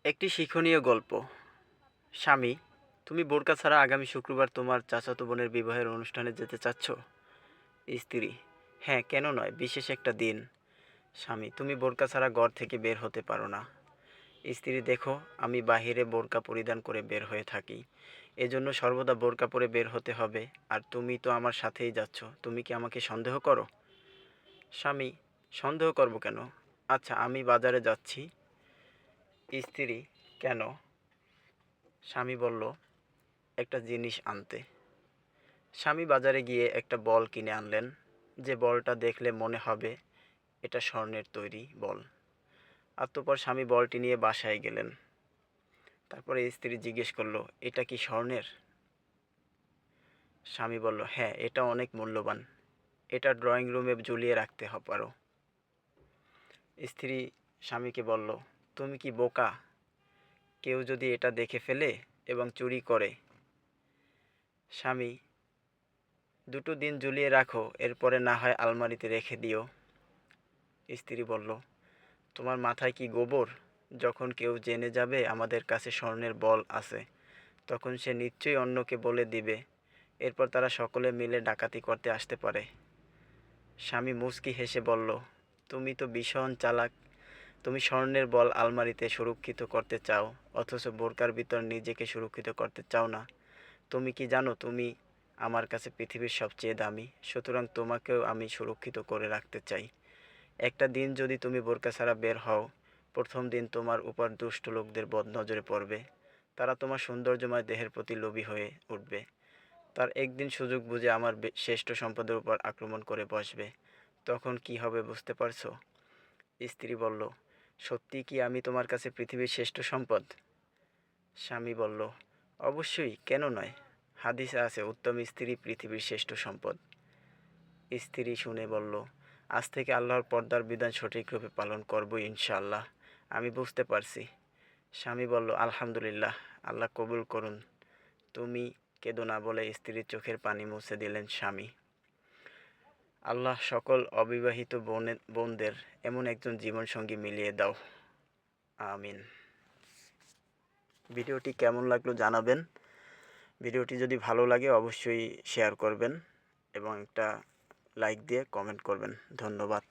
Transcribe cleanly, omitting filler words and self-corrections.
একটি শিক্ষণীয় গল্প। স্বামী, তুমি বোরকা ছাড়া আগামী শুক্রবার তোমার চাচাতো বোনের বিবাহের অনুষ্ঠানে যেতে চাচ্ছ? স্ত্রী, হ্যাঁ, কেন নয়, বিশেষ একটা দিন। স্বামী, তুমি বোরকা ছাড়া ঘর থেকে বের হতে পারো না। স্ত্রী, দেখো, আমি বাহিরে বোরকা পরিধান করে বের হয়ে থাকি, এজন্য সর্বদা বোরকা পরে বের হতে হবে। আর তুমি তো আমার সাথেই যাচ্ছ, তুমি কি আমাকে সন্দেহ করো? স্বামী, সন্দেহ করব কেন? আচ্ছা, আমি বাজারে যাচ্ছি। স্ত্রী, কেন? স্বামী বলল, একটা জিনিস আনতে। স্বামী বাজারে গিয়ে একটা বল কিনে আনলেন, যে বলটা দেখলে মনে হবে এটা স্বর্ণের তৈরি বল। অতঃপর স্বামী বলটি নিয়ে বাসায় গেলেন। তারপরে স্ত্রী জিজ্ঞেস করলো, এটা কি স্বর্ণের? স্বামী বলল, হ্যাঁ, এটা অনেক মূল্যবান, এটা ড্রয়িং রুমে ঝুলিয়ে রাখতে পারো। স্ত্রী স্বামীকে বলল, তুমি কি বোকা? কেউ যদি এটা দেখে ফেলে এবং চুরি করে? স্বামী, দুটো দিন ঝুলিয়ে রাখো, এরপরে না হয় আলমারিতে রেখে দিও। স্ত্রী বলল, তোমার মাথায় কি গোবর? যখন কেউ জেনে যাবে আমাদের কাছে স্বর্ণের বল আছে, তখন সে নিশ্চয়ই অন্যকে বলে দিবে, এরপর তারা সকলে মিলে ডাকাতি করতে আসতে পারে। স্বামী মুচকি হেসে বলল, তুমি তো ভীষণ চালাক। তুমি স্বর্ণের বল আলমারিতে সুরক্ষিত করতে চাও, অথচ বোরকার ভিতর নিজেকে সুরক্ষিত করতে চাও না। তুমি কি জানো তুমি আমার কাছে পৃথিবীর সবচেয়ে দামি, সুতরাং তোমাকেও আমি সুরক্ষিত করে রাখতে চাই। একটা দিন যদি তুমি বোরকা ছাড়া বের হও, প্রথম দিন তোমার উপর দুষ্ট লোকদের বদনজরে পড়বে। তারা তোমার সৌন্দর্যময় দেহের প্রতি লোভী হয়ে উঠবে। তার একদিন সুযোগ বুঝে আমার শ্রেষ্ঠ সম্পদের উপর আক্রমণ করে বসবে। তখন কি হবে বুঝতে পারছো? স্ত্রী বলল, সত্যি কি আমি তোমার কাছে পৃথিবীর শ্রেষ্ঠ সম্পদ? স্বামী বলল, অবশ্যই, কেন নয়? হাদিসে আছে, উত্তম স্ত্রী পৃথিবীর শ্রেষ্ঠ সম্পদ। স্ত্রী শুনে বলল, আজ থেকে আল্লাহর পর্দার বিধান সঠিকরূপে পালন করব ইনশাআল্লাহ। আমি বুঝতে পারছি। স্বামী বলল, আলহামদুলিল্লাহ, আল্লাহ কবুল করুন। তুমি কেঁদো না বলে স্ত্রীর চোখের পানি মুছে দিলেন স্বামী। আল্লাহ সকল অবিবাহিত বোনদের এমন একজন জীবনসঙ্গী মিলিয়ে দাও, আমিন। ভিডিওটি কেমন লাগলো জানাবেন। ভিডিওটি যদি ভালো লাগে অবশ্যই শেয়ার করবেন এবং একটা লাইক দিয়ে কমেন্ট করবেন। ধন্যবাদ।